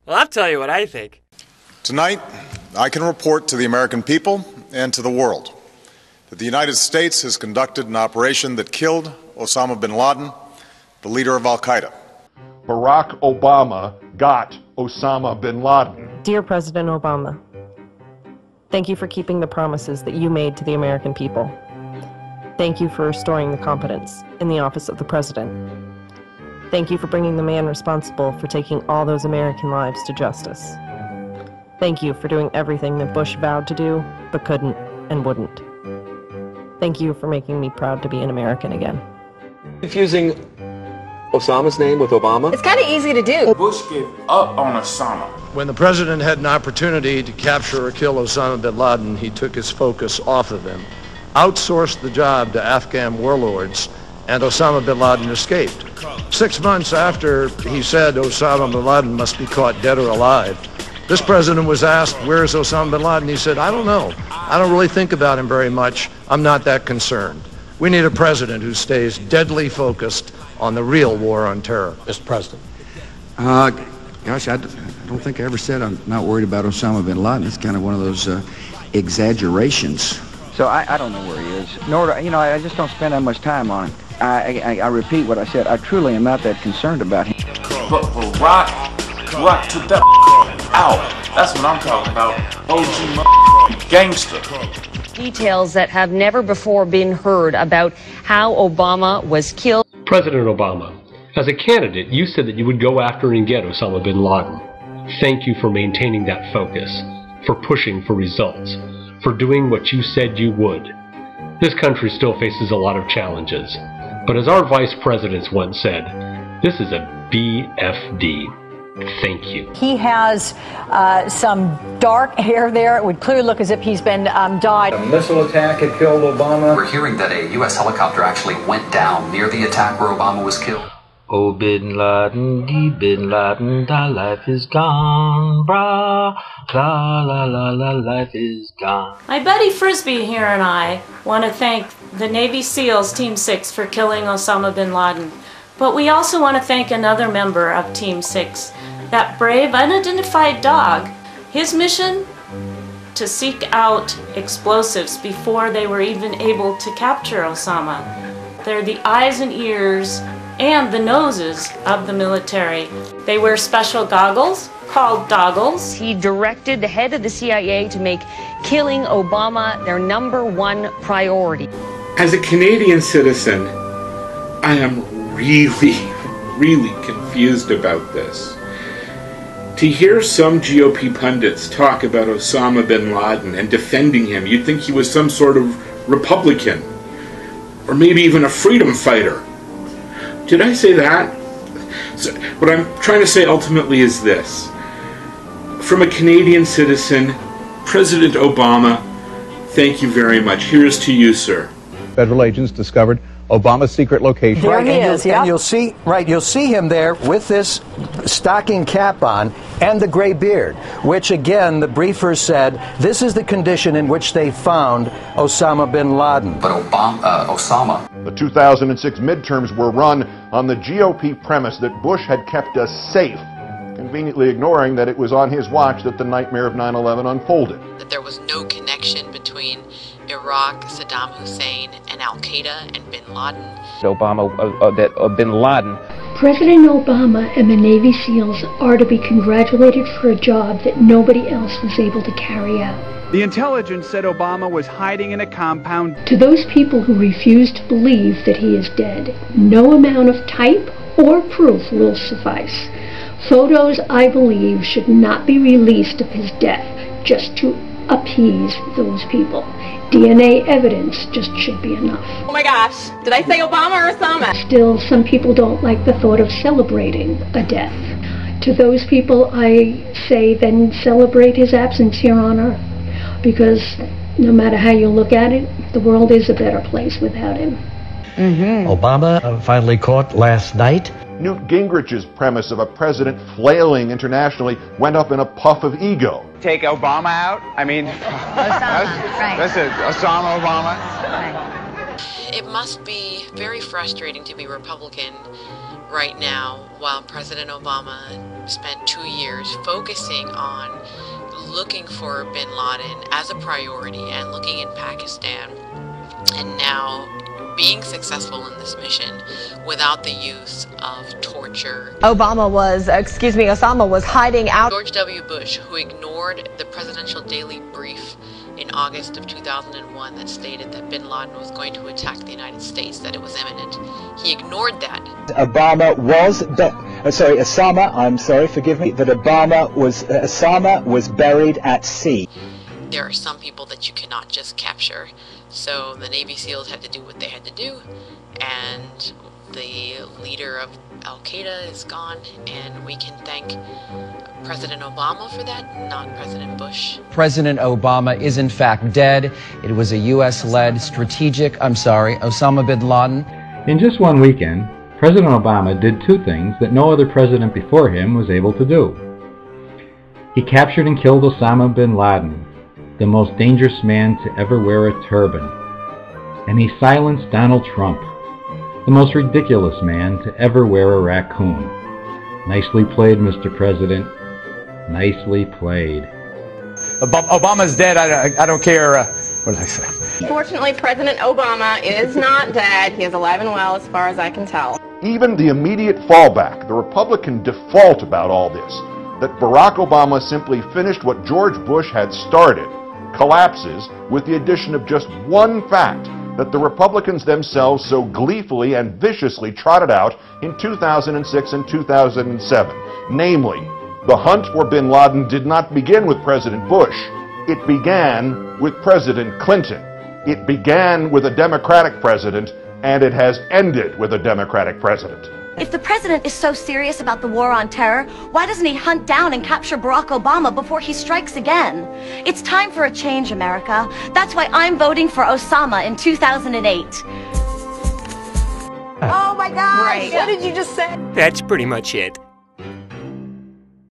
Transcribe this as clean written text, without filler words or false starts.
Well, I'll tell you what I think. Tonight, I can report to the American people and to the world that the United States has conducted an operation that killed Osama bin Laden, the leader of Al-Qaeda. Barack Obama got Osama bin Laden. Dear President Obama, thank you for keeping the promises that you made to the American people. Thank you for restoring the confidence in the office of the President. Thank you for bringing the man responsible for taking all those American lives to justice. Thank you for doing everything that Bush vowed to do, but couldn't and wouldn't. Thank you for making me proud to be an American again. Confusing Osama's name with Obama? It's kind of easy to do. Bush gave up on Osama. When the president had an opportunity to capture or kill Osama bin Laden, he took his focus off of him, outsourced the job to Afghan warlords, and Osama bin Laden escaped. 6 months after he said Osama bin Laden must be caught dead or alive, this president was asked, where's Osama bin Laden? He said, I don't know. I don't really think about him very much. I'm not that concerned. We need a president who stays deadly focused on the real war on terror. Mr. President. Gosh, I don't think I ever said I'm not worried about Osama bin Laden. It's kind of one of those exaggerations. So I don't know where he is. Nor, I just don't spend that much time on him. I repeat what I said. I truly am not that concerned about him. But Barack took that out. That's what I'm talking about. OG gangster. Details that have never before been heard about how Obama was killed. President Obama, as a candidate, you said that you would go after and get Osama bin Laden. Thank you for maintaining that focus, for pushing for results, for doing what you said you would. This country still faces a lot of challenges, but as our vice presidents once said, this is a BFD. Thank you. He has some dark hair there. It would clearly look as if he's been dyed. A missile attack had killed Obama. We're hearing that a U.S. helicopter actually went down near the attack where Obama was killed. Oh, bin Laden, die bin Laden, thy life is gone, brah. La la la la, life is gone. My buddy Frisbee here and I want to thank the Navy SEALs Team 6 for killing Osama bin Laden. But we also want to thank another member of Team 6, that brave, unidentified dog. His mission? To seek out explosives before they were even able to capture Osama. They're the eyes and ears and the noses of the military. They wear special goggles called doggles. He directed the head of the CIA to make killing Obama their #1 priority. As a Canadian citizen, I am really confused about this. To hear some GOP pundits talk about Osama bin Laden and defending him, you'd think he was some sort of Republican, or maybe even a freedom fighter. Did I say that? So, what I'm trying to say ultimately is this. From a Canadian citizen, President Obama, thank you very much. Here's to you, sir. Federal agents discovered Obama's secret location. There he is, yeah. And you'll see him there with this stocking cap on and the gray beard, which again, the briefers said, this is the condition in which they found Osama bin Laden. But Osama. The 2006 midterms were run on the GOP premise that Bush had kept us safe, conveniently ignoring that it was on his watch that the nightmare of 9/11 unfolded. That there was no connection between Iraq, Saddam Hussein, and Al-Qaeda and bin Laden. Bin Laden. President Obama and the Navy SEALs are to be congratulated for a job that nobody else was able to carry out. The intelligence said Obama was hiding in a compound. To those people who refuse to believe that he is dead, no amount of type or proof will suffice. Photos, I believe, should not be released of his death just to appease those people. DNA evidence just should be enough. Oh my gosh, did I say Obama or Osama? Still, some people don't like the thought of celebrating a death. To those people, I say then celebrate his absence here on Earth. Because no matter how you look at it, the world is a better place without him. Obama finally caught last night. Newt Gingrich's premise of a president flailing internationally went up in a puff of ego. Take Obama out? I mean, Osama, right. That's it. Osama, Obama. Right. it must be very frustrating to be Republican right now while President Obama spent 2 years focusing on looking for bin Laden as a priority and looking in Pakistan, and now being successful in this mission without the use of torture. Osama was hiding out. George W. Bush, who ignored the presidential daily brief in August of 2001 that stated that bin Laden was going to attack the United States, that it was imminent. He ignored that. Osama was buried at sea. There are some people that you cannot just capture, so the Navy SEALs had to do what they had to do, and the leader of Al-Qaeda is gone, and we can thank President Obama for that, not President Bush. President Obama is in fact dead. It was a U.S.-led Osama bin Laden. In just one weekend, President Obama did two things that no other president before him was able to do. He captured and killed Osama bin Laden, the most dangerous man to ever wear a turban. And he silenced Donald Trump, the most ridiculous man to ever wear a raccoon. Nicely played, Mr. President. Nicely played. Obama's dead. I don't care. What did I say? Fortunately, President Obama is not dead. He is alive and well as far as I can tell. Even the immediate fallback, the Republican default about all this, that Barack Obama simply finished what George Bush had started, collapses with the addition of just one fact that the Republicans themselves so gleefully and viciously trotted out in 2006 and 2007. Namely, the hunt for bin Laden did not begin with President Bush. It began with President Clinton. It began with a Democratic president, and it has ended with a Democratic president. If the president is so serious about the war on terror, why doesn't he hunt down and capture Barack Obama before he strikes again? It's time for a change, America. That's why I'm voting for Osama in 2008. Oh my gosh, what did you just say? That's pretty much it.